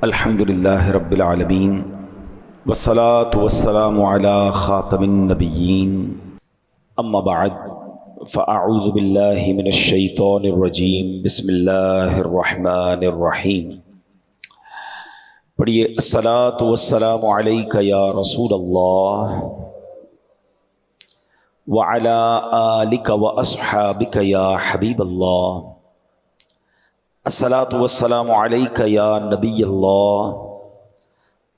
الحمد للہ رب العالمین والصلاة والسلام علی خاتم النبیین اما بعد فاعوذ باللہ من الشیطان الرجیم بسم اللہ الرحمن الرحیم۔ پڑھیے الصلاة والسلام علیک یا رسول اللہ وعلی آلک واصحابک یا حبیب اللہ، الصلاۃ والسلام علیک یا نبی اللہ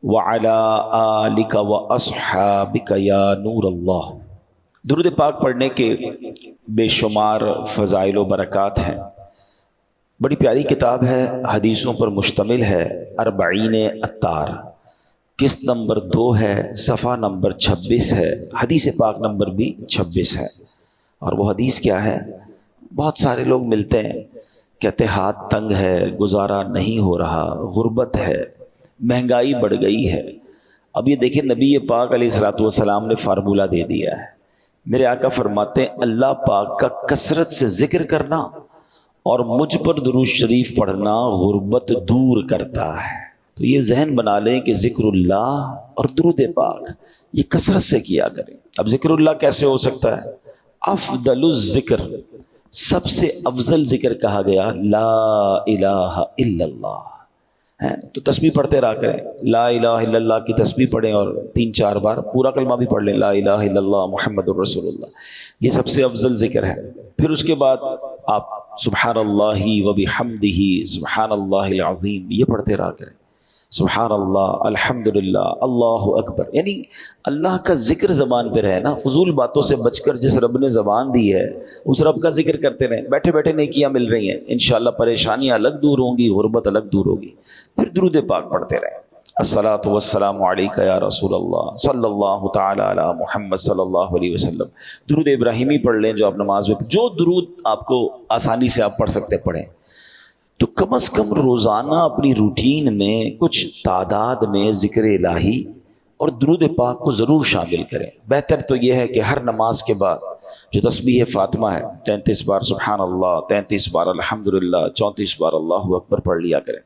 وعلی آلک واصحابک یا نور اللہ۔ درود پاک پڑھنے کے بے شمار فضائل و برکات ہیں۔ بڑی پیاری کتاب ہے، حدیثوں پر مشتمل ہے، اربعین عطار، قسط نمبر 2 ہے، صفحہ نمبر 26 ہے، حدیث پاک نمبر بھی 26 ہے۔ اور وہ حدیث کیا ہے؟ بہت سارے لوگ ملتے ہیں، کہتے ہاتھ تنگ ہے، گزارا نہیں ہو رہا، غربت ہے، مہنگائی بڑھ گئی ہے۔ اب یہ دیکھیں، نبی پاک علیہ الصلوۃ والسلام نے فارمولہ دے دیا ہے۔ میرے آقا فرماتے ہیں اللہ پاک کا کثرت سے ذکر کرنا اور مجھ پر درود شریف پڑھنا غربت دور کرتا ہے۔ تو یہ ذہن بنا لیں کہ ذکر اللہ اور درود پاک یہ کثرت سے کیا کریں۔ اب ذکر اللہ کیسے ہو سکتا ہے؟ افضل الذکر، سب سے افضل ذکر کہا گیا لا الہ الا اللہ ہے۔ تو تسبیح پڑھتے رہا کریں، لا الہ الا اللہ کی تسبیح پڑھیں اور 3-4 بار پورا کلمہ بھی پڑھ لیں، لا الہ الا اللہ محمد الرسول اللہ، یہ سب سے افضل ذکر ہے۔ پھر اس کے بعد آپ سبحان اللہ وبحمدہ سبحان اللہ العظیم یہ پڑھتے رہا کریں، سبحان اللہ، الحمدللہ، اللہ اکبر، یعنی اللہ کا ذکر زبان پہ رہے نا۔ فضول باتوں سے بچ کر جس رب نے زبان دی ہے اس رب کا ذکر کرتے رہیں، بیٹھے بیٹھے نیکیاں مل رہی ہیں، انشاءاللہ پریشانیاں الگ دور ہوں گی، غربت الگ دور ہوگی۔ پھر درود پاک پڑھتے رہیں، الصلاۃ والسلام علیک یا رسول اللہ صلی اللہ تعالی علی محمد صلی اللہ علیہ وسلم۔ درود ابراہیمی پڑھ لیں جو آپ نماز میں، جو درود آپ کو آسانی سے آپ پڑھ سکتے پڑھیں۔ تو کم از کم روزانہ اپنی روٹین میں کچھ تعداد میں ذکر الہی اور درود پاک کو ضرور شامل کریں۔ بہتر تو یہ ہے کہ ہر نماز کے بعد جو تسبیح فاطمہ ہے 33 بار سبحان اللہ، 33 بار الحمدللہ، 34 بار اللہ اکبر پڑھ لیا کریں۔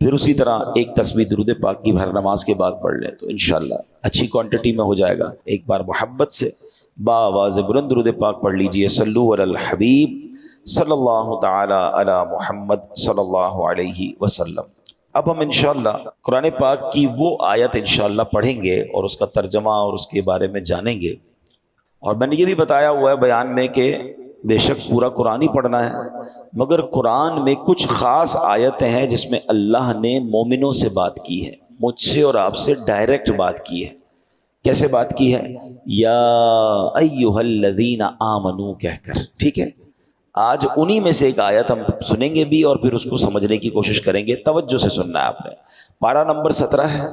پھر اسی طرح ایک تسبیح درود پاک کی ہر نماز کے بعد پڑھ لیں تو انشاءاللہ اچھی کوانٹٹی میں ہو جائے گا۔ ایک بار محبت سے بآواز بلند درود پاک پڑھ لیجئے، صلو علی الحبیب صلی اللہ تعالی علی محمد صلی اللہ علیہ وسلم۔ اب ہم انشاءاللہ قرآن پاک کی وہ آیت انشاءاللہ پڑھیں گے اور اس کا ترجمہ اور اس کے بارے میں جانیں گے۔ اور میں نے یہ بھی بتایا ہوا ہے بیان میں کہ بے شک پورا قرآن ہی پڑھنا ہے، مگر قرآن میں کچھ خاص آیتیں ہیں جس میں اللہ نے مومنوں سے بات کی ہے، مجھ سے اور آپ سے ڈائریکٹ بات کی ہے۔ کیسے بات کی ہے؟ یا ایھا الذین آمنو کہہ کر، ٹھیک ہے؟ آج انہی میں سے ایک آیت ہم سنیں گے بھی اور پھر اس کو سمجھنے کی کوشش کریں گے۔ توجہ سے سننا ہے آپ نے۔ پارہ نمبر 17 ہے،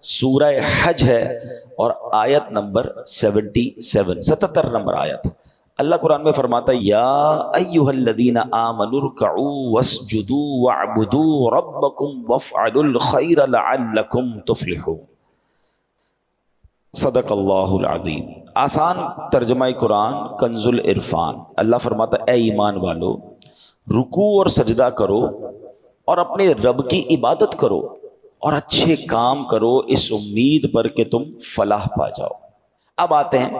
سورہ حج ہے اور آیت نمبر 77 نمبر آیت۔ اللہ قرآن میں فرماتا ہے یا ایھا الذین آمنوا ارکعوا واسجدوا واعبدوا ربکم وافعلوا الخیر لعلکم تفلحون۔ صدق اللہ العظیم۔ آسان ترجمہ قرآن کنز العرفان۔ اللہ فرماتا ہے اے ایمان والو، رکوع اور سجدہ کرو اور اپنے رب کی عبادت کرو اور اچھے کام کرو اس امید پر کہ تم فلاح پا جاؤ۔ اب آتے ہیں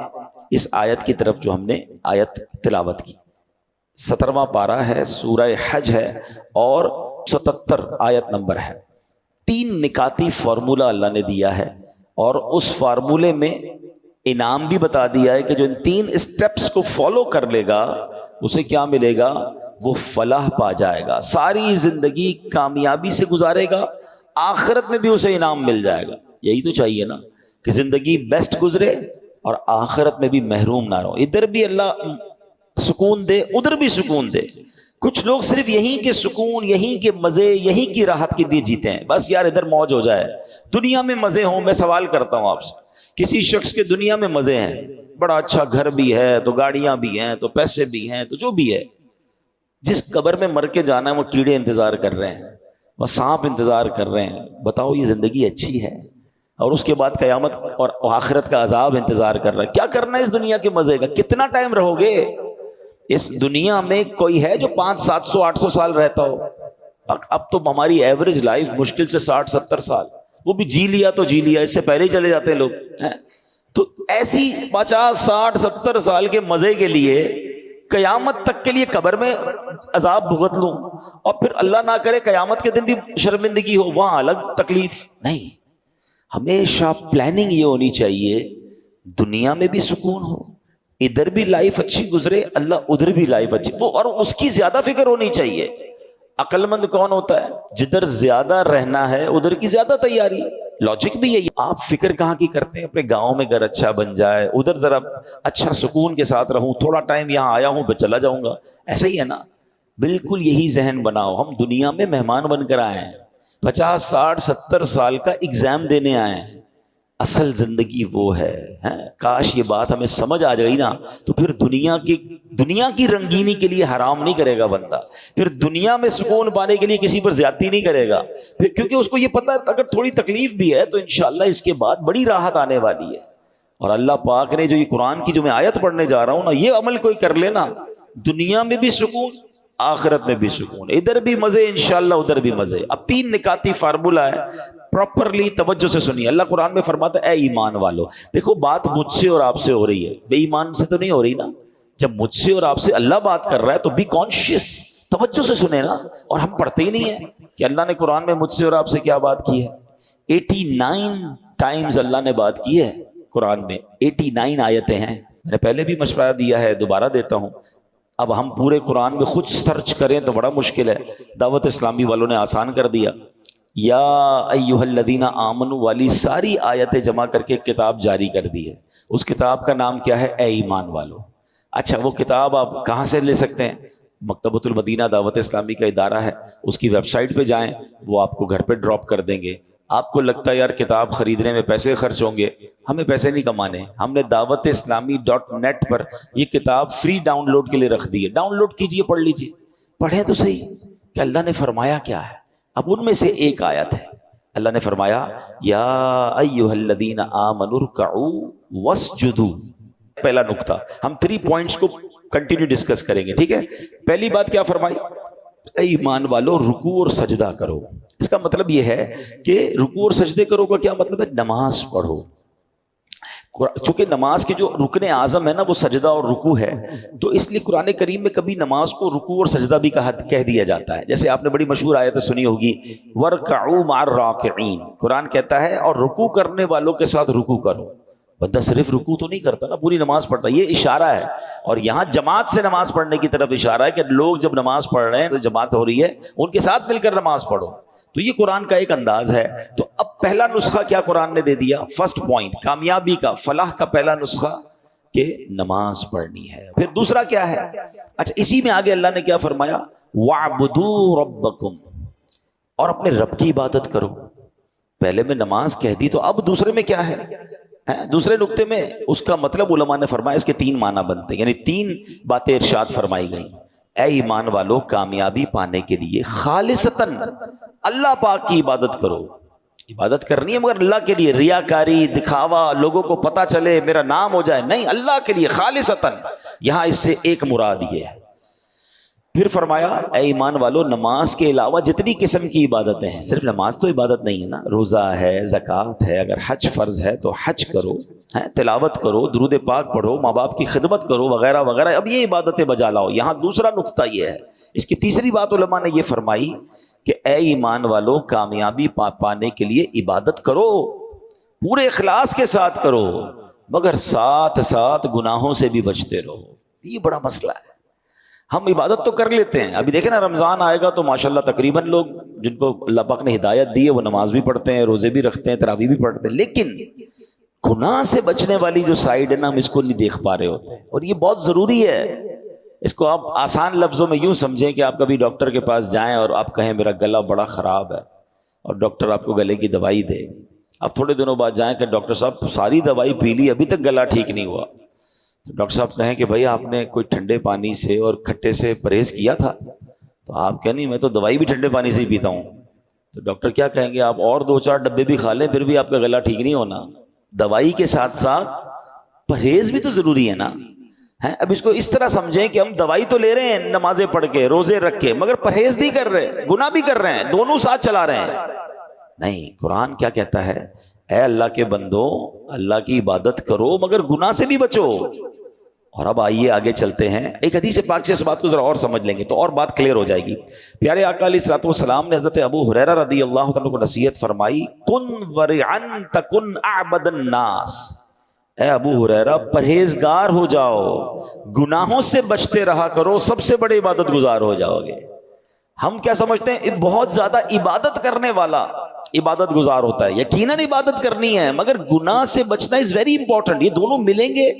اس آیت کی طرف جو ہم نے آیت تلاوت کی۔ 17واں پارہ ہے، سورہ حج ہے اور 77 آیت نمبر ہے۔ 3 نکاتی فارمولہ اللہ نے دیا ہے اور اس فارمولے میں انعام بھی بتا دیا ہے کہ جو ان 3 اسٹیپس کو فالو کر لے گا اسے کیا ملے گا؟ وہ فلاح پا جائے گا، ساری زندگی کامیابی سے گزارے گا، آخرت میں بھی اسے انعام مل جائے گا۔ یہی تو چاہیے نا کہ زندگی بیسٹ گزرے اور آخرت میں بھی محروم نہ رہو، ادھر بھی اللہ سکون دے ادھر بھی سکون دے۔ کچھ لوگ صرف یہیں کے سکون، یہیں کے مزے، یہیں کی راحت کے لیے جیتے ہیں، بس یار ادھر موج ہو جائے، دنیا میں مزے ہوں۔ میں سوال کرتا ہوں آپ سے، کسی شخص کے دنیا میں مزے ہیں، بڑا اچھا گھر بھی ہے، تو گاڑیاں بھی ہیں، تو پیسے بھی ہیں، تو جو بھی ہے، جس قبر میں مر کے جانا ہے وہ کیڑے انتظار کر رہے ہیں، وہ سانپ انتظار کر رہے ہیں۔ بتاؤ یہ زندگی اچھی ہے؟ اور اس کے بعد قیامت اور آخرت کا عذاب انتظار کر رہا ہے۔ کیا کرنا ہے اس دنیا کے مزے کا؟ کتنا ٹائم رہو گے اس دنیا میں؟ کوئی ہے جو 500 700 800 سال رہتا ہو؟ اب تو ہماری ایوریج لائف مشکل سے 60-70 سال، وہ بھی جی لیا تو جی لیا، اس سے پہلے ہی چلے جاتے ہیں لوگ. تو ایسی 50-60-70 سال کے مزے کے لیے قیامت تک کے لیے قبر میں عذاب بھگت لوں، اور پھر اللہ نہ کرے قیامت کے دن بھی شرمندگی ہو، وہاں الگ تکلیف. نہیں، ہمیشہ پلاننگ یہ ہونی چاہیے دنیا میں بھی سکون ہو، ادھر بھی لائف اچھی گزرے، اللہ ادھر بھی لائف اچھی وہ، اور اس کی زیادہ فکر ہونی چاہیے. عقل مند کون ہوتا ہے؟ جدھر زیادہ رہنا ہے ادھر کی زیادہ تیاری. لاجک بھی یہی. آپ فکر کہاں کی کرتے ہیں؟ اپنے گاؤں میں گھر اچھا بن جائے، ادھر ذرا اچھا سکون کے ساتھ رہوں، تھوڑا ٹائم یہاں آیا ہوں پھر چلا جاؤں گا. ایسا ہی ہے نا؟ بالکل یہی ذہن بناؤ. ہم دنیا میں مہمان بن کر آئے ہیں، 50-60-70 سال کا ایگزام دینے آئے ہیں. اصل زندگی وہ ہے. کاش یہ بات ہمیں سمجھ آ جائے نا، تو پھر دنیا کی رنگینی کے لیے حرام نہیں کرے گا بندہ، پھر دنیا میں سکون پانے کے لیے کسی پر زیادتی نہیں کرے گا، پھر کیونکہ اس کو یہ پتہ ہے اگر تھوڑی تکلیف بھی ہے تو انشاءاللہ اس کے بعد بڑی راحت آنے والی ہے. اور اللہ پاک نے جو یہ قرآن کی جو میں آیت پڑھنے جا رہا ہوں نا، یہ عمل کوئی کر لینا، دنیا میں بھی سکون، آخرت میں بھی سکون، ادھر بھی مزے انشاءاللہ ادھر بھی مزے. اب 3 نکاتی فارمولہ ہے، پراپرلی توجہ سے سنیے. اللہ قرآن میں فرماتا ہے اے ایمان والو. دیکھو بات مجھ سے اور آپ سے ہو رہی ہے، بے ایمان سے تو نہیں ہو رہی نا. جب مجھ سے اور آپ سے اللہ بات کر رہا ہے تو بی کانشیس، توجہ سے سنیں نا. اور ہم پڑھتے ہی نہیں ہیں کہ اللہ نے قرآن میں مجھ سے اور آپ سے کیا بات کی ہے. 89 ٹائمز اللہ نے بات کی ہے قرآن میں، 89 آیتیں ہیں. میں نے پہلے بھی مشورہ دیا ہے، دوبارہ دیتا ہوں. اب ہم پورے قرآن میں خود سرچ کریں تو بڑا مشکل ہے. دعوت اسلامی والوں نے آسان کر دیا. یا ایھا الذین آمنوا والی ساری آیتیں جمع کر کے ایک کتاب جاری کر دی ہے. اس کتاب کا نام کیا ہے؟ اے ایمان والو. اچھا وہ کتاب آپ کہاں سے لے سکتے ہیں؟ مکتبۃ المدینہ دعوت اسلامی کا ادارہ ہے، اس کی ویب سائٹ پہ جائیں، وہ آپ کو گھر پہ ڈراپ کر دیں گے. آپ کو لگتا ہے یار کتاب خریدنے میں پیسے خرچ ہوں گے، ہمیں پیسے نہیں کمانے. ہم نے دعوت اسلامی .net پر یہ کتاب فری ڈاؤن لوڈ کے لیے رکھ دی ہے. ڈاؤن لوڈ کیجئے، پڑھ لیجئے، پڑھیں تو صحیح کہ اللہ نے فرمایا کیا ہے. اب ان میں سے ایک آیت ہے، اللہ نے فرمایا یا ایھا الذین آمنوا ارکعوا واسجدوا. پہلا نقطہ، ہم 3 پوائنٹس کو کنٹینیو ڈسکس کریں گے، ٹھیک ہے. پہلی بات کیا فرمائی؟ اے ایمان والو رکوع اور سجدہ کرو. اس کا مطلب یہ ہے کہ رکوع اور سجدے کرو کا کیا مطلب ہے؟ نماز پڑھو. چونکہ نماز کے جو رکن اعظم ہے نا وہ سجدہ اور رکوع ہے، تو اس لیے قرآن کریم میں کبھی نماز کو رکوع اور سجدہ بھی کہہ دیا جاتا ہے. جیسے آپ نے بڑی مشہور آیت سنی ہوگی وَارْكَعُوا مَعَ الرَّاكِعِينَ. قرآن کہتا ہے اور رکوع کرنے والوں کے ساتھ رکوع کرو. بندہ صرف رکوع تو نہیں کرتا نا، پوری نماز پڑھتا. یہ اشارہ ہے، اور یہاں جماعت سے نماز پڑھنے کی طرف اشارہ ہے کہ لوگ جب نماز پڑھ رہے ہیں تو جماعت ہو رہی ہے، ان کے ساتھ مل کر نماز پڑھو. تو یہ قرآن کا ایک انداز ہے. تو اب پہلا نسخہ کیا قرآن نے دے دیا؟ فرسٹ پوائنٹ، کامیابی کا، فلاح کا پہلا نسخہ کہ نماز پڑھنی ہے. پھر دوسرا کیا ہے؟ اچھا اسی میں آگے اللہ نے کیا فرمایا؟ وَاعْبُدُوا رَبَّكُمْ. اور اپنے رب کی عبادت کرو. پہلے میں نماز کہہ دی، تو اب دوسرے میں کیا ہے؟ دوسرے نقطے میں اس کا مطلب علماء نے فرمایا اس کے 3 معنی بنتے ہیں، یعنی 3 باتیں ارشاد فرمائی گئیں. اے ایمان والو کامیابی پانے کے لیے خالصتاً اللہ پاک کی عبادت کرو. عبادت کرنی ہے مگر اللہ کے لیے، ریاکاری، دکھاوا، لوگوں کو پتہ چلے میرا نام ہو جائے، نہیں، اللہ کے لیے خالصتاً. یہاں اس سے ایک مراد یہ ہے. پھر فرمایا اے ایمان والو نماز کے علاوہ جتنی قسم کی عبادتیں ہیں، صرف نماز تو عبادت نہیں ہے نا، روزہ ہے، زکوٰۃ ہے، اگر حج فرض ہے تو حج کرو، تلاوت کرو، درود پاک پڑھو، ماں باپ کی خدمت کرو، وغیرہ وغیرہ. اب یہ عبادتیں بجا لاؤ. یہاں دوسرا نقطہ یہ ہے، اس کی تیسری بات علماء نے یہ فرمائی کہ اے ایمان والو کامیابی پانے کے لیے عبادت کرو، پورے اخلاص کے ساتھ کرو، مگر ساتھ ساتھ گناہوں سے بھی بچتے رہو. یہ بڑا مسئلہ ہے. ہم عبادت تو کر لیتے ہیں، ابھی دیکھیں نا رمضان آئے گا تو ماشاءاللہ تقریباً لوگ جن کو اللہ پاک نے ہدایت دی ہے وہ نماز بھی پڑھتے ہیں، روزے بھی رکھتے ہیں، تراویح بھی پڑھتے ہیں، لیکن گناہ سے بچنے والی جو سائیڈ ہے نا ہم اس کو نہیں دیکھ پا رہے ہوتے ہیں، اور یہ بہت ضروری ہے. اس کو آپ آسان لفظوں میں یوں سمجھیں کہ آپ کبھی ڈاکٹر کے پاس جائیں اور آپ کہیں میرا گلا بڑا خراب ہے، اور ڈاکٹر آپ کو گلے کی دوائی دے. آپ تھوڑے دنوں بعد جائیں کہ ڈاکٹر صاحب ساری دوائی پی لی ابھی تک گلا ٹھیک نہیں ہوا. تو ڈاکٹر صاحب کہیں کہ بھائی آپ نے کوئی ٹھنڈے پانی سے اور کھٹے سے پرہیز کیا تھا؟ تو آپ کہیں نہیں میں تو دوائی بھی ٹھنڈے پانی سے ہی پیتا ہوں. تو ڈاکٹر کیا کہیں گے؟ آپ اور 2-4 ڈبے بھی کھا لیں پھر بھی آپ کا گلا ٹھیک نہیں ہونا. دوائی کے ساتھ ساتھ پرہیز بھی تو ضروری ہے نا. ہیں. اب اس کو اس طرح سمجھیں کہ ہم دوائی تو لے رہے ہیں نمازیں پڑھ کے روزے رکھ کے، مگر پرہیز نہیں کر رہے، گناہ بھی کر رہے ہیں، دونوں ساتھ چلا رہے ہیں. نہیں، قرآن کیا کہتا ہے؟ اے اللہ کے بندو، اللہ کی عبادت کرو مگر گناہ سے بھی بچو. اور اب آئیے آگے چلتے ہیں، ایک حدیث پاک سے اس بات کو ذرا اور سمجھ لیں گے تو اور بات کلیئر ہو جائے گی. پیارے آقا علیہ الصلوۃ والسلام نے حضرت ابو ہریرہ رضی اللہ عنہ کو نصیحت فرمائی، کن ورعن تکن اعبد الناس. اے ابو ہریرہ پرہیزگار ہو جاؤ، گناہوں سے بچتے رہا کرو، سب سے بڑے عبادت گزار ہو جاؤ گے. ہم کیا سمجھتے ہیں؟ بہت زیادہ عبادت کرنے والا عبادت گزار ہوتا ہے. یقیناً عبادت کرنی ہے مگر گناہ سے بچنا از ویری امپورٹنٹ. یہ دونوں ملیں گے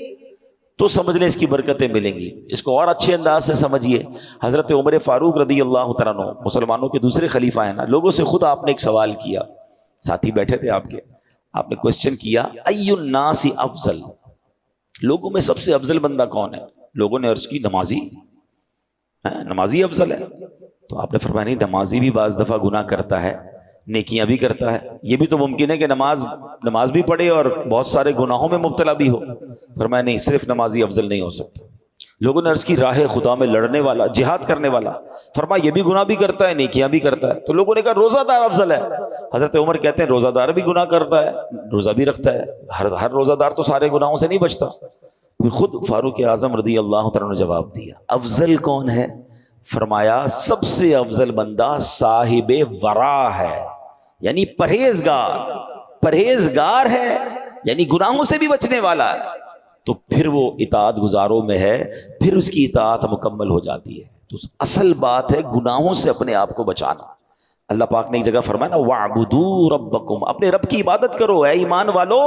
تو سمجھ لیں اس کی برکتیں ملیں گی. اس کو اور اچھے انداز سے سمجھیے. حضرت عمر فاروق رضی اللہ تعالیٰ عنہ مسلمانوں کے دوسرے خلیفہ ہیں نا، لوگوں سے خود آپ نے ایک سوال کیا، ساتھی بیٹھے تھے آپ کے، آپ نے کوشچن کیا ای الناس افضل، لوگوں میں سب سے افضل بندہ کون ہے؟ لوگوں نے عرض کی نمازی. نمازی افضل ہے؟ تو آپ نے فرمایا نہیں، نمازی بھی بعض دفعہ گناہ کرتا ہے، نیکیاں بھی کرتا ہے. یہ بھی تو ممکن ہے کہ نماز بھی پڑھے اور بہت سارے گناہوں میں مبتلا بھی ہو. فرمایا نہیں، صرف نمازی افضل نہیں ہو سکتا. لوگوں نے عرض کی راہ خدا میں لڑنے والا، جہاد کرنے والا. فرمایا یہ بھی گناہ بھی کرتا ہے، نیکیاں بھی کرتا ہے. تو لوگوں نے کہا روزہ دار افضل ہے. حضرت عمر کہتے ہیں روزہ دار بھی گناہ کرتا ہے، روزہ بھی رکھتا ہے. ہر روزہ دار تو سارے گناہوں سے نہیں بچتا. پھر خود فاروق اعظم رضی اللہ تعالیٰ نے جواب دیا، افضل کون ہے؟ فرمایا سب سے افضل بندہ صاحب ورع ہے، یعنی پرہیزگار ہے، یعنی گناہوں سے بھی بچنے والا ہے. تو پھر وہ اطاعت گزاروں میں ہے، پھر اس کی اطاعت مکمل ہو جاتی ہے. تو اصل بات ہے گناہوں سے اپنے آپ کو بچانا. اللہ پاک نے ایک جگہ فرمایا نا وَاعْبُدُوا رَبَّكُمْ، اپنے رب کی عبادت کرو. اے ایمان والو،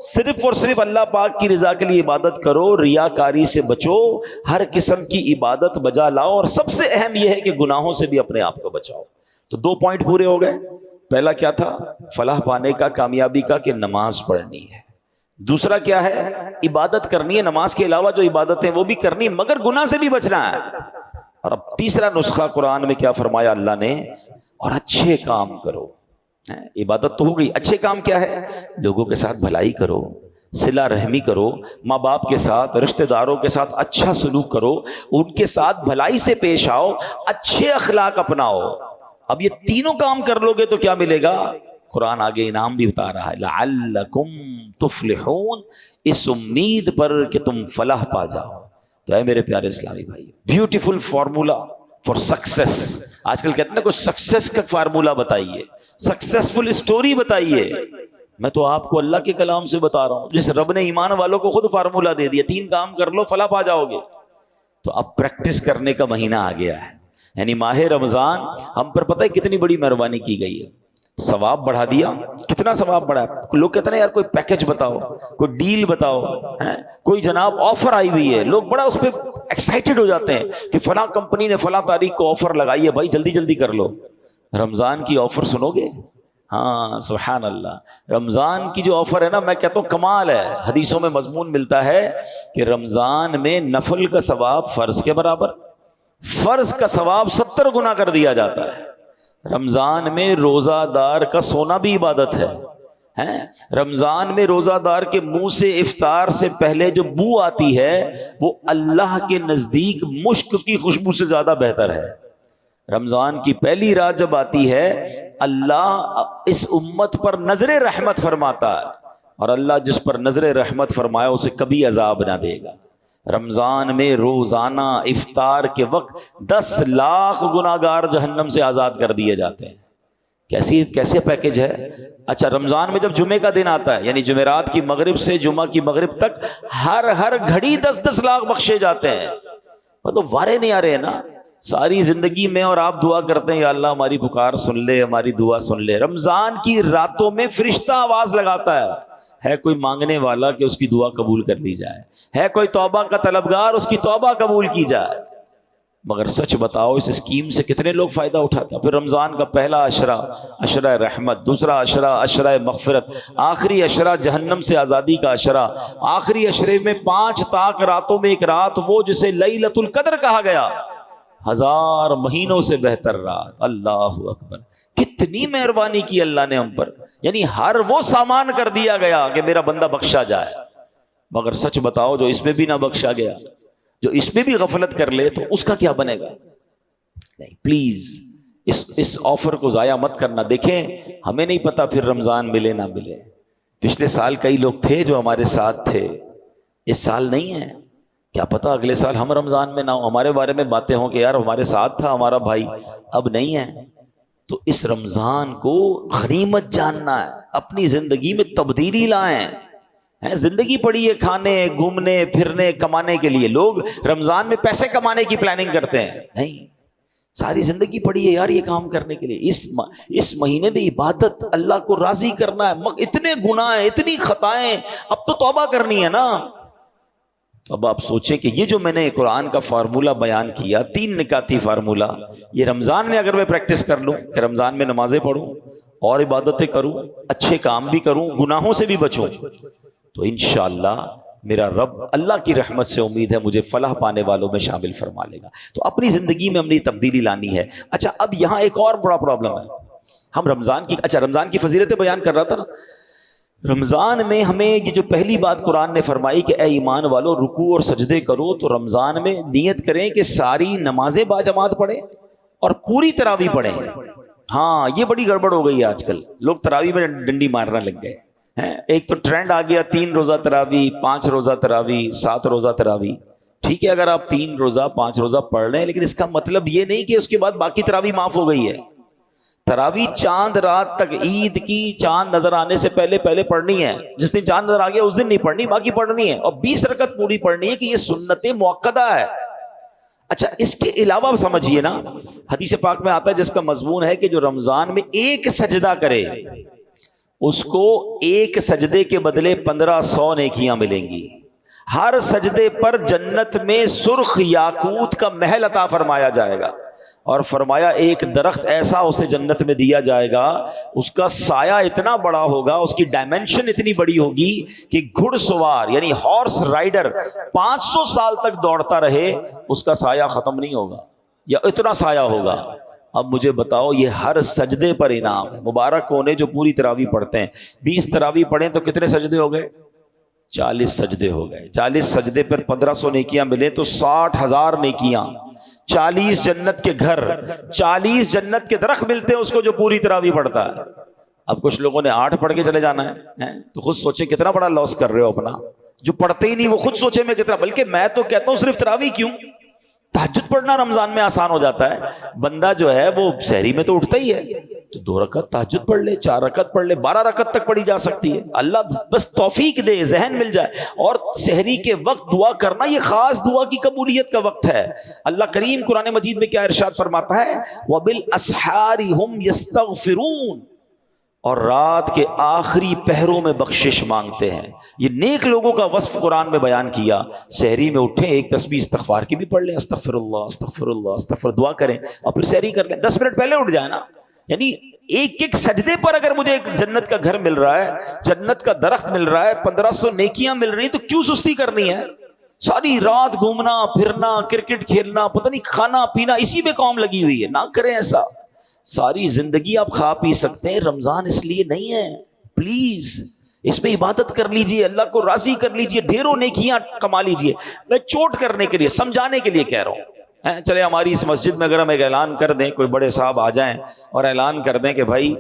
صرف اور صرف اللہ پاک کی رضا کے لیے عبادت کرو، ریاکاری سے بچو، ہر قسم کی عبادت بجا لاؤ، اور سب سے اہم یہ ہے کہ گناہوں سے بھی اپنے آپ کو بچاؤ. تو 2 پوائنٹ پورے ہو گئے. پہلا کیا تھا؟ فلاح پانے کا، کامیابی کا، کہ نماز پڑھنی ہے. دوسرا کیا ہے؟ عبادت کرنی ہے، نماز کے علاوہ جو عبادتیں وہ بھی کرنی مگر گناہ سے بھی بچنا ہے. اور اب تیسرا نسخہ قرآن میں کیا فرمایا اللہ نے؟ اور اچھے کام کرو. عبادت تو ہو گئی، اچھے کام کیا ہے؟ لوگوں کے ساتھ بھلائی کرو، صلہ رحمی کرو، ماں باپ کے ساتھ، رشتہ داروں کے ساتھ اچھا سلوک کرو، ان کے ساتھ بھلائی سے پیش آؤ، اچھے اخلاق اپناؤ. اب یہ تینوں کام کر لو گے تو کیا ملے گا؟ قرآن آگے انعام بھی بتا رہا ہے، لعلکم تفلحون، اس امید پر کہ تم فلاح پا جاؤ. تو اے میرے پیارے اسلامی بھائی، بیوٹیفل فارمولا فار سکسیس. آج کل کہتے ہیں نا کوئی سکسیس کا فارمولا بتائیے، سکسیسفل اسٹوری بتائیے. میں تو آپ کو اللہ کے کلام سے بتا رہا ہوں، جس رب نے ایمان والوں کو خود فارمولا دے دیا، 3 کام کر لو فلاح پا جاؤ گے. تو اب پریکٹس کرنے کا مہینہ آ گیا ہے، یعنی ماہ رمضان ہم پر پتہ ہے کتنی بڑی مہربانی کی گئی ہے. ثواب بڑھا دیا. کتنا ثواب بڑھا ہے؟ لوگ کہتے ہیں یار کوئی پیکج بتاؤ، کوئی ڈیل بتاؤ، کوئی جناب آفر آئی ہوئی ہے. لوگ بڑا اس پہ ایکسائٹڈ ہو جاتے ہیں کہ فلاں کمپنی نے فلاں تاریخ کو آفر لگائی ہے، بھائی جلدی جلدی کر لو. رمضان کی آفر سنو گے؟ ہاں سبحان اللہ، رمضان کی جو آفر ہے نا، میں کہتا ہوں کمال ہے. حدیثوں میں مضمون ملتا ہے کہ رمضان میں نفل کا ثواب فرض کے برابر، فرض کا ثواب 70 گنا کر دیا جاتا ہے. رمضان میں روزہ دار کا سونا بھی عبادت ہے. رمضان میں روزہ دار کے منہ سے افطار سے پہلے جو بو آتی ہے وہ اللہ کے نزدیک مشک کی خوشبو سے زیادہ بہتر ہے. رمضان کی پہلی رات جب آتی ہے، اللہ اس امت پر نظر رحمت فرماتا ہے، اور اللہ جس پر نظر رحمت فرمایا اسے کبھی عذاب نہ دے گا. رمضان میں روزانہ افطار کے وقت 10 لاکھ گناہگار جہنم سے آزاد کر دیے جاتے ہیں. کیسے پیکج ہے؟ اچھا، رمضان میں جب جمعے کا دن آتا ہے، یعنی جمعرات کی مغرب سے جمعہ کی مغرب تک ہر گھڑی 10 لاکھ بخشے جاتے ہیں. مطلب وارے نہیں آ رہے ہیں نا ساری زندگی میں، اور آپ دعا کرتے ہیں یا اللہ ہماری پکار سن لے، ہماری دعا سن لے. رمضان کی راتوں میں فرشتہ آواز لگاتا ہے کوئی مانگنے والا کہ اس کی دعا قبول کر لی جائے، ہے کوئی توبہ کا طلبگار اس کی توبہ قبول کی جائے. مگر سچ بتاؤ اس اسکیم سے کتنے لوگ فائدہ اٹھاتے ہیں؟ پھر رمضان کا پہلا عشرہ، عشرہ رحمت، دوسرا عشرہ، عشرہ مغفرت، آخری عشرہ جہنم سے آزادی کا عشرہ، آخری عشرے میں 5 طاق راتوں میں ایک رات، وہ جسے لیلۃ القدر کہا گیا، 1000 مہینوں سے بہتر رات. اللہ اکبر، کتنی مہربانی کی اللہ نے ہم پر. یعنی ہر وہ سامان کر دیا گیا کہ میرا بندہ بخشا جائے. مگر سچ بتاؤ جو اس میں بھی نہ بخشا گیا، جو اس میں بھی غفلت کر لے تو اس کا کیا بنے گا؟ نہیں، پلیز اس آفر کو ضائع مت کرنا. دیکھیں ہمیں نہیں پتا پھر رمضان ملے نہ ملے. پچھلے سال کئی لوگ تھے جو ہمارے ساتھ تھے، اس سال نہیں ہے. کیا پتا اگلے سال ہم رمضان میں نہ ہو، ہمارے بارے میں باتیں ہوں کہ یار ہمارے ساتھ تھا ہمارا بھائی، اب نہیں ہے. تو اس رمضان کو غنیمت جاننا ہے، اپنی زندگی میں تبدیلی لائیں. زندگی پڑی ہے کھانے گھومنے پھرنے کمانے کے لیے. لوگ رمضان میں پیسے کمانے کی پلاننگ کرتے ہیں. نہیں، ساری زندگی پڑی ہے یار یہ کام کرنے کے لیے. اس مہینے میں عبادت، اللہ کو راضی کرنا ہے. اتنے گناہ ہیں، اتنی خطائیں، اب تو توبہ کرنی ہے نا. تو اب آپ سوچیں کہ یہ جو میں نے قرآن کا فارمولہ بیان کیا، 3 نکاتی فارمولہ، یہ رمضان میں اگر میں پریکٹس کر لوں کہ رمضان میں نمازیں پڑھوں اور عبادتیں کروں، اچھے کام بھی کروں، گناہوں سے بھی بچوں، تو انشاءاللہ میرا رب اللہ کی رحمت سے امید ہے مجھے فلاح پانے والوں میں شامل فرما لے گا. تو اپنی زندگی میں ہم نے تبدیلی لانی ہے. اچھا اب یہاں ایک اور بڑا پرابلم ہے. ہم رمضان کی فضیلتیں بیان کر رہا تھا نا. رمضان میں ہمیں یہ جو پہلی بات قرآن نے فرمائی کہ اے ایمان والو رکوع اور سجدے کرو، تو رمضان میں نیت کریں کہ ساری نمازیں باجماعت پڑھیں اور پوری تراویح پڑھیں. ہاں یہ بڑی گڑبڑ ہو گئی ہے آج کل، لوگ تراویح میں ڈنڈی مارنے لگ گئے. ایک تو ٹرینڈ آ گیا 3 روزہ تراویح، 5 روزہ تراویح، 7 روزہ تراویح. ٹھیک ہے اگر آپ 3 روزہ 5 روزہ پڑھ رہے ہیں، لیکن اس کا مطلب یہ نہیں کہ اس کے بعد باقی تراویح معاف ہو گئی ہے. تراویح چاند رات تک، عید کی چاند نظر آنے سے پہلے پڑھنی ہے. جس دن چاند نظر آ گیا اس دن نہیں پڑھنی، باقی پڑھنی ہے. اور 20 رکعت پوری پڑھنی ہے کہ یہ سنت موقدہ ہے. اچھا اس کے علاوہ آپ سمجھیے نا، حدیث پاک میں آتا ہے جس کا مضمون ہے کہ جو رمضان میں ایک سجدہ کرے اس کو ایک سجدے کے بدلے 1500 نیکیاں ملیں گی. ہر سجدے پر جنت میں سرخ یاقوت کا محل عطا فرمایا جائے گا، اور فرمایا ایک درخت ایسا اسے جنت میں دیا جائے گا، اس کا سایہ اتنا بڑا ہوگا، اس کی ڈائمنشن اتنی بڑی ہوگی کہ گھڑ سوار یعنی ہارس رائڈر 500 سال تک دوڑتا رہے اس کا سایہ ختم نہیں ہوگا، یا اتنا سایہ ہوگا. اب مجھے بتاؤ یہ ہر سجدے پر انعام ہے. مبارک کونے جو پوری تراویح پڑھتے ہیں. 20 تراویح پڑھیں تو کتنے سجدے ہو گئے؟ 40 سجدے ہو گئے. 40 سجدے پر 1500 نیکیاں ملیں تو 60,000 نیکیاں. 40 جنت کے گھر، 40 جنت کے درخت ملتے ہیں اس کو جو پوری تراویح پڑھتا ہے. اب کچھ لوگوں نے 8 پڑھ کے چلے جانا ہے تو خود سوچیں کتنا بڑا لاس کر رہے ہو اپنا. جو پڑھتے ہی نہیں وہ خود سوچیں میں کتنا. بلکہ میں تو کہتا ہوں صرف تراویح کیوں، تہجد پڑھنا رمضان میں آسان ہو جاتا ہے. بندہ جو ہے وہ سحری میں تو اٹھتا ہی ہے، تو 2 رکعت تہجد پڑھ لے، 4 رکعت پڑھ لے، 12 رکعت تک پڑھی جا سکتی ہے. اللہ بس توفیق دے، ذہن مل جائے. اور سحری کے وقت دعا کرنا یہ خاص دعا کی قبولیت کا وقت ہے. اللہ کریم قرآن مجید میں کیا ارشاد فرماتا ہے؟ وَبِالْأَسْحَارِ هُمْ يَسْتَغْفِرُونَ، اور رات کے آخری پہروں میں بخشش مانگتے ہیں. یہ نیک لوگوں کا وصف قرآن میں بیان کیا. سحری میں اٹھیں، ایک تسبیح استغفار کی بھی پڑھ لیں، استغفر اللہ استغفر اللہ استغفر، دعا کریں اور پھر سحری کر لیں. 10 منٹ پہلے اٹھ جائیں نا. یعنی ایک سجدے پر اگر مجھے ایک جنت کا گھر مل رہا ہے، جنت کا درخت مل رہا ہے، 1500 نیکیاں مل رہی، تو کیوں سستی کرنی ہے؟ ساری رات گھومنا پھرنا، کرکٹ کھیلنا، پتہ نہیں کھانا پینا، اسی میں قوم لگی ہوئی ہے. نہ کریں ایسا. ساری زندگی آپ کھا پی سکتے ہیں، رمضان اس لیے نہیں ہے. پلیز اس میں عبادت کر لیجئے، اللہ کو راضی کر لیجئے، ڈھیروں نیکیاں کما لیجئے. میں چوٹ کرنے کے لیے، سمجھانے کے لیے کہہ رہا ہوں. چلے ہماری اس مسجد میں اگر ہم ایک اعلان کر دیں، کوئی بڑے صاحب آ جائیں اور اعلان کر دیں کہ بھائی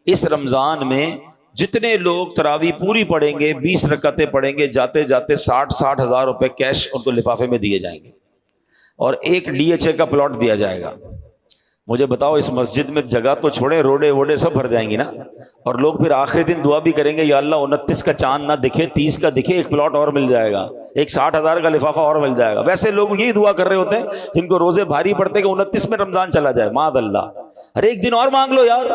اس رمضان میں جتنے لوگ تراویح پوری پڑھیں گے، 20 رکعتیں پڑھیں گے، جاتے جاتے 60 ہزار روپے کیش ان کو لفافے میں دیے جائیں گے اور ایک DHA کا پلاٹ دیا جائے گا. مجھے بتاؤ اس مسجد میں جگہ تو چھوڑے، روڈے ووڈے سب بھر جائیں گی نا. اور لوگ پھر آخری دن دعا بھی کریں گے، یا اللہ 29 کا چاند نہ دکھے، 30 کا دکھے، ایک پلاٹ اور مل جائے گا، ایک 60,000 کا لفافہ اور مل جائے گا. ویسے لوگ یہی دعا کر رہے ہوتے ہیں جن کو روزے بھاری پڑتے کہ 29 میں رمضان چلا جائے. معاذ اللہ. ارے ایک دن اور مانگ لو یار.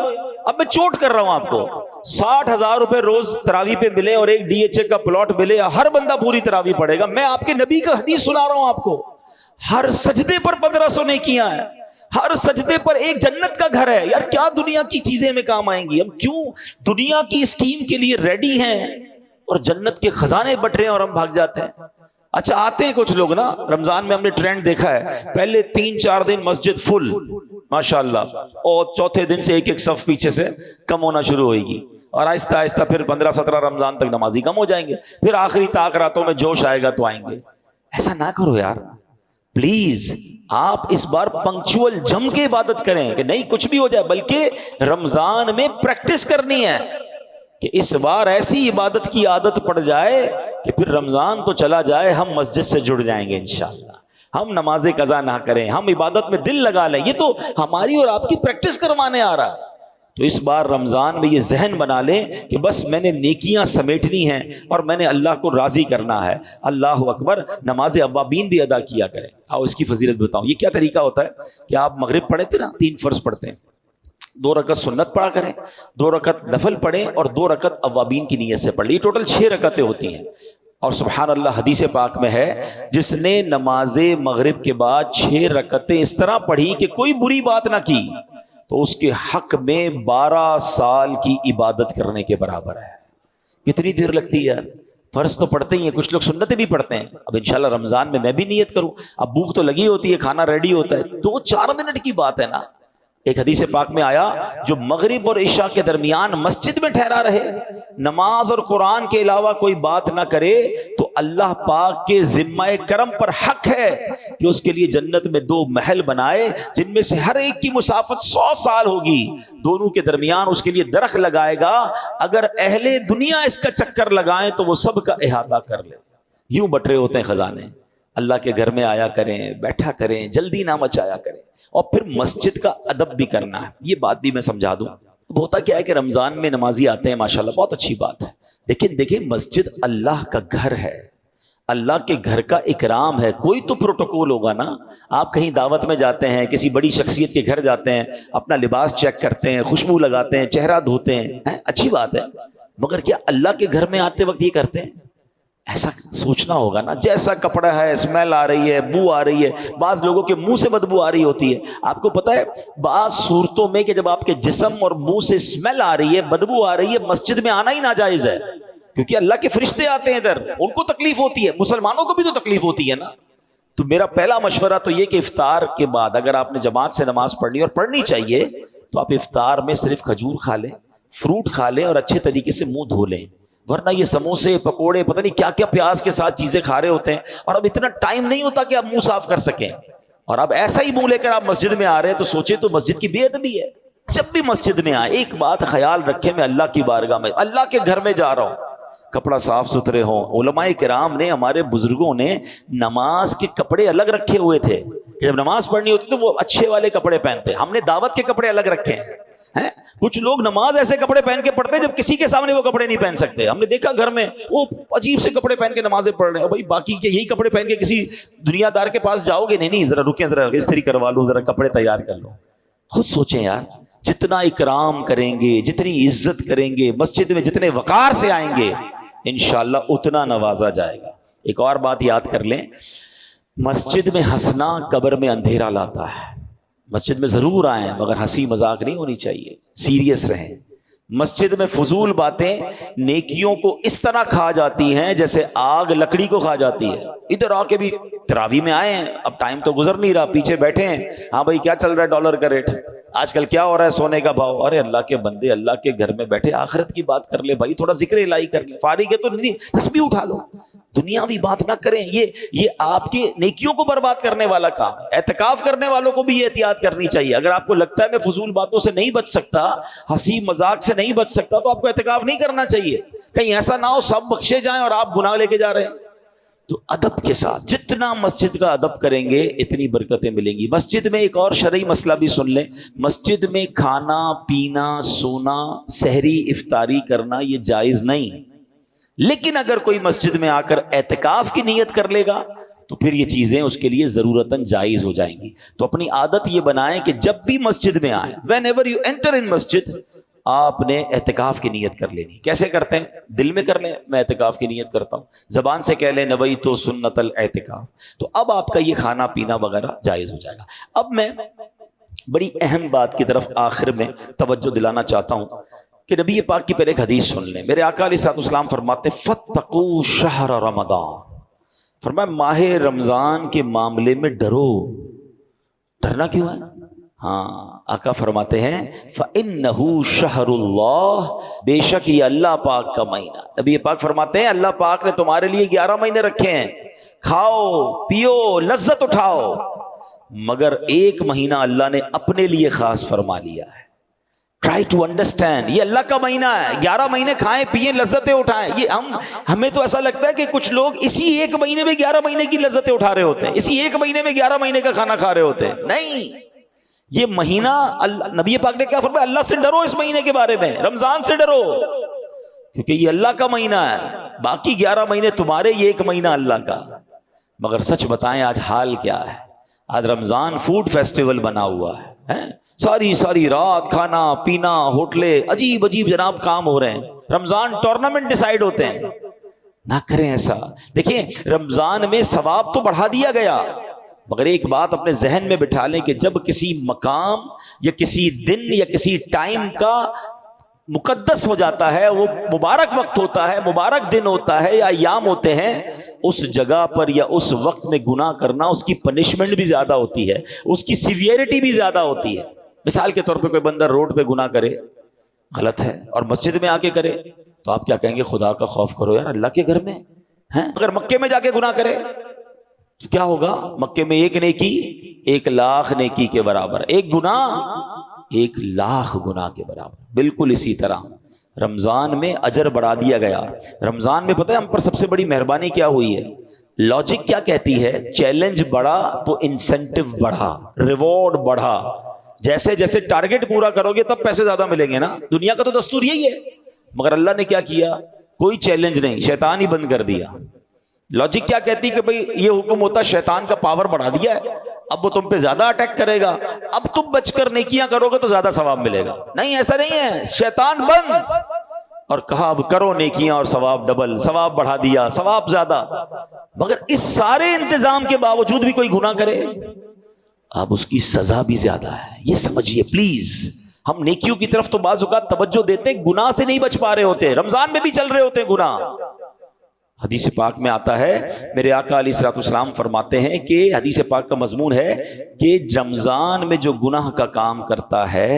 اب میں چوٹ کر رہا ہوں آپ کو. 60,000 روپے روز تراویح پہ ملے اور ایک DHA کا پلاٹ ملے، ہر بندہ پوری تراویح پڑھے گا. میں آپ کے نبی کا حدیث سنا رہا ہوں آپ کو. ہر سجدے پر 1500 نیکیاں ہیں، ہر سجدے پر ایک جنت کا گھر ہے. یار کیا دنیا کی چیزیں میں کام آئیں گی؟ ہم کیوں دنیا کی اسکیم کے لیے ریڈی ہیں اور جنت کے خزانے بٹ رہے ہیں اور ہم بھاگ جاتے ہیں. اچھا آتے ہیں کچھ لوگ نا، رمضان میں ہم نے ٹرینڈ دیکھا ہے، پہلے 3-4 دن مسجد فل ماشاءاللہ، اور چوتھے دن سے ایک صف پیچھے سے کم ہونا شروع ہوئے گی. اور آہستہ آہستہ پھر 15-17 رمضان تک نمازی کم ہو جائیں گے، پھر آخری طاق راتوں میں جوش آئے گا تو آئیں گے۔ ایسا نہ کرو یار پلیز، آپ اس بار پنکچول جم کے عبادت کریں کہ نہیں کچھ بھی ہو جائے، بلکہ رمضان میں پریکٹس کرنی ہے کہ اس بار ایسی عبادت کی عادت پڑ جائے کہ پھر رمضان تو چلا جائے ہم مسجد سے جڑ جائیں گے انشاءاللہ، ہم نماز قضا نہ کریں، ہم عبادت میں دل لگا لیں، یہ تو ہماری اور آپ کی پریکٹس کروانے آ رہا ہے۔ تو اس بار رمضان میں یہ ذہن بنا لیں کہ بس میں نے نیکیاں سمیٹنی ہیں اور میں نے اللہ کو راضی کرنا ہے۔ اللہ اکبر، نماز اوابین بھی ادا کیا کریں۔ آؤ اس کی فضیلت بتاؤں۔ یہ کیا طریقہ ہوتا ہے کہ آپ مغرب پڑھے تھے نا، 3 فرض پڑھتے ہیں، 2 رکعت سنت پڑھا کریں، 2 رکعت نفل پڑھیں اور 2 رکعت اوابین کی نیت سے پڑھ لیں۔ یہ ٹوٹل 6 رکعتیں ہوتی ہیں۔ اور سبحان اللہ حدیث پاک میں ہے جس نے نماز مغرب کے بعد 6 رکعتیں اس طرح پڑھی کہ کوئی بری بات نہ کی تو اس کے حق میں 12 سال کی عبادت کرنے کے برابر ہے۔ کتنی دیر لگتی ہے یار؟ فرض تو پڑھتے ہی ہیں، کچھ لوگ سنتیں بھی پڑھتے ہیں۔ اب انشاءاللہ رمضان میں بھی نیت کروں، اب بھوک تو لگی ہوتی ہے، کھانا ریڈی ہوتا ہے، 2-4 منٹ کی بات ہے نا۔ ایک حدیث پاک میں آیا جو مغرب اور عشاء کے درمیان مسجد میں ٹھہرا رہے، نماز اور قرآن کے علاوہ کوئی بات نہ کرے تو اللہ پاک کے ذمہ کرم پر حق ہے کہ اس کے لیے جنت میں 2 محل بنائے جن میں سے ہر ایک کی مسافت 100 سال ہوگی، دونوں کے درمیان اس کے لیے درخت لگائے گا، اگر اہل دنیا اس کا چکر لگائیں تو وہ سب کا احاطہ کر لے۔ یوں بٹرے ہوتے ہیں خزانے۔ اللہ کے گھر میں آیا کریں، بیٹھا کریں، جلدی نہ مچایا کریں، اور پھر مسجد کا ادب بھی کرنا ہے۔ یہ بات بھی میں سمجھا دوں۔ ہوتا کیا ہے کہ رمضان میں نمازی آتے ہیں ماشاءاللہ، بہت اچھی بات ہے، لیکن دیکھیں مسجد اللہ کا گھر ہے، اللہ کے گھر کا اکرام ہے، کوئی تو پروٹوکول ہوگا نا۔ آپ کہیں دعوت میں جاتے ہیں، کسی بڑی شخصیت کے گھر جاتے ہیں، اپنا لباس چیک کرتے ہیں، خوشبو لگاتے ہیں، چہرہ دھوتے ہیں، اچھی بات ہے، مگر کیا اللہ کے گھر میں آتے وقت یہ کرتے ہیں؟ ایسا سوچنا ہوگا نا، جیسا کپڑا ہے، اسمیل آ رہی ہے، بو آ رہی ہے، بعض لوگوں کے منہ سے بدبو آ رہی ہوتی ہے۔ آپ کو پتا ہے بعض صورتوں میں کہ جب آپ کے جسم اور منہ سے اسمیل آ رہی ہے، بدبو آ رہی ہے، مسجد میں آنا ہی ناجائز ہے، کیونکہ اللہ کے فرشتے آتے ہیں ادھر، ان کو تکلیف ہوتی ہے، مسلمانوں کو بھی تو تکلیف ہوتی ہے نا۔ تو میرا پہلا مشورہ تو یہ کہ افطار کے بعد اگر آپ نے جماعت سے نماز پڑھنی اور پڑھنی چاہیے تو آپ افطار میں صرف کھجور کھا لیں، فروٹ کھا لیں اور اچھے طریقے سے منہ دھو لیں، ورنہ یہ سموسے پکوڑے پتہ نہیں کیا کیا پیاز کے ساتھ چیزیں کھا رہے ہوتے ہیں، اور اب اتنا ٹائم نہیں ہوتا کہ آپ منہ صاف کر سکیں، اور اب ایسا ہی منہ لے کر آپ مسجد میں آ رہے ہیں تو سوچیں تو مسجد کی بے ادبی ہے۔ جب بھی مسجد میں آئے ایک بات خیال رکھیں، میں اللہ کی بارگاہ میں اللہ کے گھر میں جا رہا ہوں، کپڑا صاف ستھرے ہوں۔ علماء کرام نے، ہمارے بزرگوں نے نماز کے کپڑے الگ رکھے ہوئے تھے کہ جب نماز پڑھنی ہوتی تو وہ اچھے والے کپڑے پہنتے، ہم نے دعوت کے کپڑے الگ رکھے ہیں۔ کچھ لوگ نماز ایسے کپڑے پہن کے پڑھتے ہیں جب کسی کے سامنے وہ کپڑے نہیں پہن سکتے، ہم نے دیکھا گھر میں وہ عجیب سے کپڑے پہن کے نمازیں پڑھ رہے ہیں، بھائی باقی کے یہی کپڑے پہن کے کسی دنیا دار کے پاس جاؤ گے؟ نہیں، ذرا رکیں، ذرا استری کروا لو، ذرا کپڑے تیار کر لو۔ خود سوچیں یار، جتنا اکرام کریں گے، جتنی عزت کریں گے، مسجد میں جتنے وقار سے آئیں گے، انشاءاللہ اتنا نوازا جائے گا۔ ایک اور بات یاد کر لیں، مسجد میں ہنسنا قبر میں اندھیرا لاتا ہے۔ مسجد میں ضرور آئیں مگر ہنسی مذاق نہیں ہونی چاہیے، سیریس رہیں۔ مسجد میں فضول باتیں نیکیوں کو اس طرح کھا جاتی ہیں جیسے آگ لکڑی کو کھا جاتی ہے۔ ادھر آ کے بھی تراویح میں آئے ہیں، اب ٹائم تو گزر نہیں رہا، پیچھے بیٹھے ہیں، ہاں بھائی کیا چل رہا ہے ڈالر کا ریٹ، آج کل کیا ہو رہا ہے سونے کا بھاؤ؟ ارے اللہ کے بندے، اللہ کے گھر میں بیٹھے آخرت کی بات کر لے بھائی، تھوڑا ذکر الہی کر لے، فارغ ہے تو نہیں تسبیح اٹھا لو، دنیاوی بات نہ کریں، یہ آپ کی نیکیوں کو برباد کرنے والا کام ہے۔ اعتکاف کرنے والوں کو بھی یہ احتیاط کرنی چاہیے، اگر آپ کو لگتا ہے میں فضول باتوں سے نہیں بچ سکتا، ہنسی مذاق سے نہیں بچ سکتا، تو آپ کو اعتکاف نہیں کرنا چاہیے، کہیں ایسا نہ ہو سب بخشے جائیں اور آپ گناہ لے کے جا رہے ہیں۔ تو ادب کے ساتھ جتنا مسجد کا ادب کریں گے اتنی برکتیں ملیں گی۔ مسجد میں ایک اور شرعی مسئلہ بھی سن لیں، مسجد میں کھانا پینا، سونا، سحری افطاری کرنا یہ جائز نہیں، لیکن اگر کوئی مسجد میں آ کر اعتکاف کی نیت کر لے گا تو پھر یہ چیزیں اس کے لیے ضرورتاً جائز ہو جائیں گی۔ تو اپنی عادت یہ بنائیں کہ جب بھی مسجد میں آئیں، when ever you enter in مسجد، آپ نے اعتکاف کی نیت کر لینی۔ کیسے کرتے ہیں؟ دل میں کر لیں میں اعتکاف کی نیت کرتا ہوں، زبان سے کہہ لیں نویت سنت الاعتکاف، تو اب آپ کا یہ کھانا پینا وغیرہ جائز ہو جائے گا۔ اب میں بڑی اہم بات کی طرف آخر میں توجہ دلانا چاہتا ہوں کہ نبی پاک کی پہلے ایک حدیث سن لیں۔ میرے آقا علیہ الصلوۃ والسلام فرماتے ہیں فاتقوا شہر رمضان، فرمایا ماہ رمضان کے معاملے میں ڈرو۔ ڈرنا کیوں ہے؟ ہاں آقا فرماتے ہیں فَإِنَّهُ شَهْرُ اللَّهِ، بے شک یہ اللہ پاک کا مہینہ. نبی پاک فرماتے ہیں اللہ پاک نے تمہارے لیے 11 مہینے رکھے ہیں، کھاؤ پیو لذت اٹھاؤ، مگر ایک مہینہ اللہ نے اپنے لیے خاص فرما لیا ہے. ٹرائی ٹو انڈرسٹینڈ، یہ اللہ کا مہینہ ہے. 11 مہینے کھائیں پیئیں لذتیں اٹھائیں. یہ ہمیں تو ایسا لگتا ہے کہ کچھ لوگ اسی ایک مہینے میں 11 مہینے کی لذتیں اٹھا رہے ہوتے ہیں، اسی ایک مہینے میں 11 مہینے کا کھانا کھا رہے ہوتے ہیں. نہیں، یہ مہینہ نبی پاک نے کیا فرمایا؟ اللہ سے ڈرو اس مہینے کے بارے میں، رمضان سے ڈرو، کیونکہ یہ اللہ کا مہینہ ہے. باقی 11 مہینے تمہارے، یہ ایک مہینہ اللہ کا. مگر سچ بتائیں آج حال کیا ہے؟ آج رمضان فوڈ فیسٹیول بنا ہوا ہے، ساری رات کھانا پینا، ہوٹلیں، عجیب عجیب جناب کام ہو رہے ہیں. رمضان ٹورنامنٹ ڈیسائیڈ ہوتے ہیں. نہ کریں ایسا. دیکھیں رمضان میں ثواب تو بڑھا دیا گیا، مگر ایک بات اپنے ذہن میں بٹھا لیں کہ جب کسی مقام یا کسی دن یا کسی ٹائم کا مقدس ہو جاتا ہے، وہ مبارک وقت ہوتا ہے، مبارک دن ہوتا ہے یا ایام ہوتے ہیں، اس جگہ پر یا اس وقت میں گناہ کرنا، اس کی پنشمنٹ بھی زیادہ ہوتی ہے، اس کی سیویرٹی بھی زیادہ ہوتی ہے. مثال کے طور پہ کوئی بندہ روڈ پہ گناہ کرے، غلط ہے، اور مسجد میں آ کے کرے، تو آپ کیا کہیں گے؟ خدا کا خوف کرو یار، اللہ کے گھر میں ہیں. اگر مکے میں جا کے گناہ کرے تو کیا ہوگا؟ مکے میں ایک نیکی 1,00,000 نیکی کے برابر، ایک گناہ 1,00,000 گناہ کے برابر. بالکل اسی طرح رمضان میں اجر بڑھا دیا گیا. رمضان میں پتہ ہے ہم پر سب سے بڑی مہربانی کیا ہوئی ہے؟ لاجک کیا کہتی ہے؟ چیلنج بڑھا تو انسینٹو بڑھا، ریوارڈ بڑھا. جیسے جیسے ٹارگٹ پورا کرو گے تب پیسے زیادہ ملیں گے نا. دنیا کا تو دستور یہی ہے. مگر اللہ نے کیا کیا؟ کوئی چیلنج نہیں، شیطان ہی بند کر دیا. لاجک کیا کہتی کہ بھئی یہ حکم ہوتا، شیطان کا پاور بڑھا دیا ہے، اب وہ تم پہ زیادہ اٹیک کرے گا، اب تم بچ کر نیکیاں کرو گے تو زیادہ ثواب ملے گا. نہیں، ایسا نہیں ہے. شیطان بند، اور کہا اب کرو نیکیاں اور ثواب ڈبل، ثواب بڑھا دیا، ثواب زیادہ. مگر اس سارے انتظام کے باوجود بھی کوئی گناہ کرے، اب اس کی سزا بھی زیادہ ہے. یہ سمجھیے پلیز. ہم نیکیوں کی طرف تو بعض اوقات توجہ دیتے ہیں، گناہ سے نہیں بچ پا رہے ہوتے. رمضان میں بھی چل رہے ہوتے ہیں گناہ. حدیث پاک میں آتا ہے، میرے آقا علیہ الصلوۃ والسلام فرماتے ہیں کہ حدیث پاک کا مضمون ہے کہ رمضان میں جو گناہ کا کام کرتا ہے،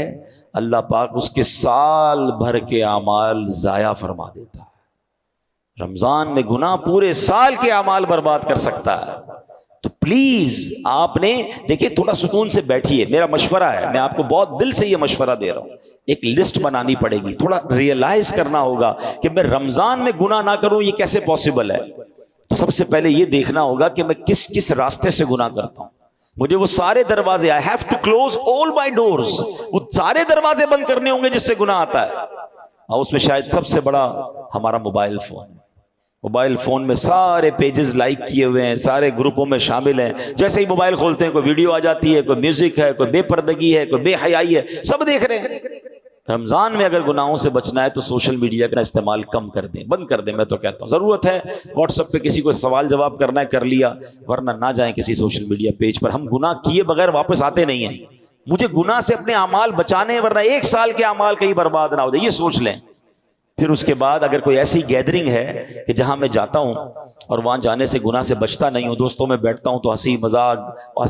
اللہ پاک اس کے سال بھر کے اعمال ضائع فرما دیتا ہے. رمضان میں گناہ پورے سال کے اعمال برباد کر سکتا ہے. تو پلیز آپ نے دیکھیں، تھوڑا سکون سے بیٹھیے. میرا مشورہ ہے، میں آپ کو بہت دل سے یہ مشورہ دے رہا ہوں. ایک لسٹ بنانی پڑے گی، تھوڑا ریئلائز کرنا ہوگا کہ میں رمضان میں گناہ نہ کروں، یہ کیسے پاسبل ہے. تو سب سے پہلے یہ دیکھنا ہوگا کہ میں کس کس راستے سے گناہ کرتا ہوں. مجھے وہ سارے دروازے، I have to close all my doors، وہ سارے دروازے بند کرنے ہوں گے جس سے گناہ آتا ہے. اور اس میں شاید سب سے بڑا ہمارا موبائل فون ہے. موبائل فون میں سارے پیجز لائک کیے ہوئے ہیں، سارے گروپوں میں شامل ہیں. جیسے ہی موبائل کھولتے ہیں کوئی ویڈیو آ جاتی ہے، کوئی میوزک ہے، کوئی بے پردگی ہے، کوئی بے حیائی ہے، سب دیکھ رہے ہیں. رمضان میں اگر گناہوں سے بچنا ہے تو سوشل میڈیا کا استعمال کم کر دیں، بند کر دیں. میں تو کہتا ہوں ضرورت ہے واٹس ایپ پہ کسی کو سوال جواب کرنا ہے کر لیا، ورنہ نہ جائیں کسی سوشل میڈیا پیج پر. ہم گناہ کیے بغیر واپس آتے نہیں ہیں. مجھے گناہ سے اپنے اعمال بچانے ہیں، ورنہ 1 سال کے اعمال کہیں برباد نہ ہو جائے، یہ سوچ لیں. پھر اس کے بعد اگر کوئی ایسی گیدرنگ ہے کہ جہاں میں جاتا ہوں اور وہاں جانے سے گناہ سے بچتا نہیں ہوں، دوستوں میں بیٹھتا ہوں تو ہنسی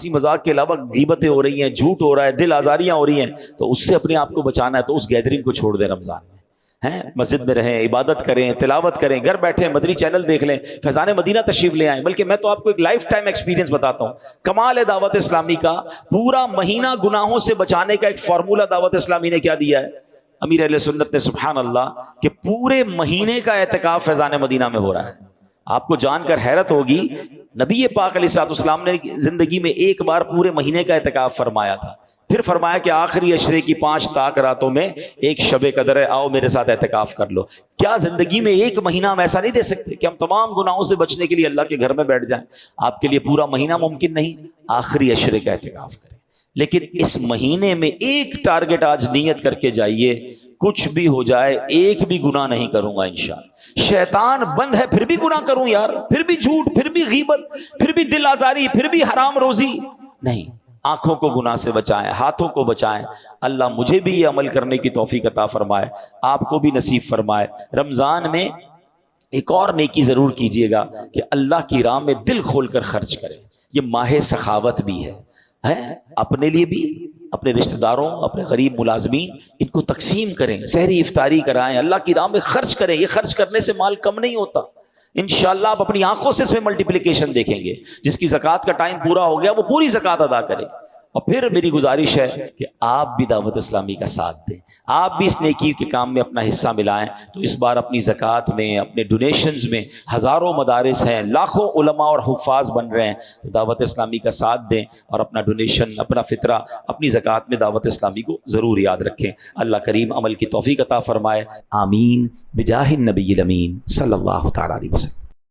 مذاق کے علاوہ غیبتیں ہو رہی ہیں، جھوٹ ہو رہا ہے، دل آزاریاں ہو رہی ہیں، تو اس سے اپنے آپ کو بچانا ہے. تو اس گیدرنگ کو چھوڑ دیں. رمضان میں ہیں، مسجد میں رہیں، عبادت کریں، تلاوت کریں، گھر بیٹھیں، مدنی چینل دیکھ لیں، فیضان مدینہ تشریف لے آئیں. بلکہ میں تو آپ کو ایک لائف ٹائم ایکسپیرینس بتاتا ہوں. کمال ہے دعوت اسلامی کا، پورا مہینہ گناہوں سے بچانے کا ایک فارمولہ دعوت اسلامی نے کیا دیا ہے. امیر اہل سنت نے سبحان اللہ کہ پورے مہینے کا اعتکاف فیضان مدینہ میں ہو رہا ہے. آپ کو جان کر حیرت ہوگی، نبی پاک علیہ الصلوۃ والسلام نے زندگی میں ایک بار پورے مہینے کا اعتکاف فرمایا تھا. پھر فرمایا کہ آخری عشرے کی 5 طاق راتوں میں ایک شب قدر ہے، آؤ میرے ساتھ اعتکاف کر لو. کیا زندگی میں ایک مہینہ ہم ایسا نہیں دے سکتے کہ ہم تمام گناہوں سے بچنے کے لیے اللہ کے گھر میں بیٹھ جائیں؟ آپ کے لیے پورا مہینہ ممکن نہیں، آخری عشرے کا اعتکاف کریں. لیکن اس مہینے میں ایک ٹارگٹ آج نیت کر کے جائیے، کچھ بھی ہو جائے ایک بھی گناہ نہیں کروں گا انشاءاللہ. شیطان بند ہے پھر بھی گناہ کروں یار، پھر بھی جھوٹ، پھر بھی غیبت، پھر بھی دل آزاری، پھر بھی حرام روزی نہیں. آنکھوں کو گناہ سے بچائیں، ہاتھوں کو بچائیں. اللہ مجھے بھی یہ عمل کرنے کی توفیق عطا فرمائے، آپ کو بھی نصیب فرمائے. رمضان میں ایک اور نیکی ضرور کیجئے گا کہ اللہ کی راہ میں دل کھول کر خرچ کریں. یہ ماہ سخاوت بھی ہے، اپنے لیے بھی اپنے رشتہ داروں، اپنے غریب ملازمین، ان کو تقسیم کریں، سحری افطاری کرائیں، اللہ کی راہ میں خرچ کریں. یہ خرچ کرنے سے مال کم نہیں ہوتا. انشاءاللہ آپ اپنی آنکھوں سے اس میں ملٹیپلیکیشن دیکھیں گے. جس کی زکوٰۃ کا ٹائم پورا ہو گیا وہ پوری زکوٰۃ ادا کرے. اور پھر میری گزارش ہے کہ آپ بھی دعوت اسلامی کا ساتھ دیں، آپ بھی اس نیکی کے کام میں اپنا حصہ ملائیں. تو اس بار اپنی زکوٰۃ میں، اپنے ڈونیشنز میں ہزاروں مدارس ہیں، لاکھوں علماء اور حفاظ بن رہے ہیں. تو دعوت اسلامی کا ساتھ دیں اور اپنا ڈونیشن، اپنا فطرہ، اپنی زکوٰۃ میں دعوت اسلامی کو ضرور یاد رکھیں. اللہ کریم عمل کی توفیق عطا فرمائے. آمین بجاہ النبی الامین صلی اللہ تعالی علیہ وسلم.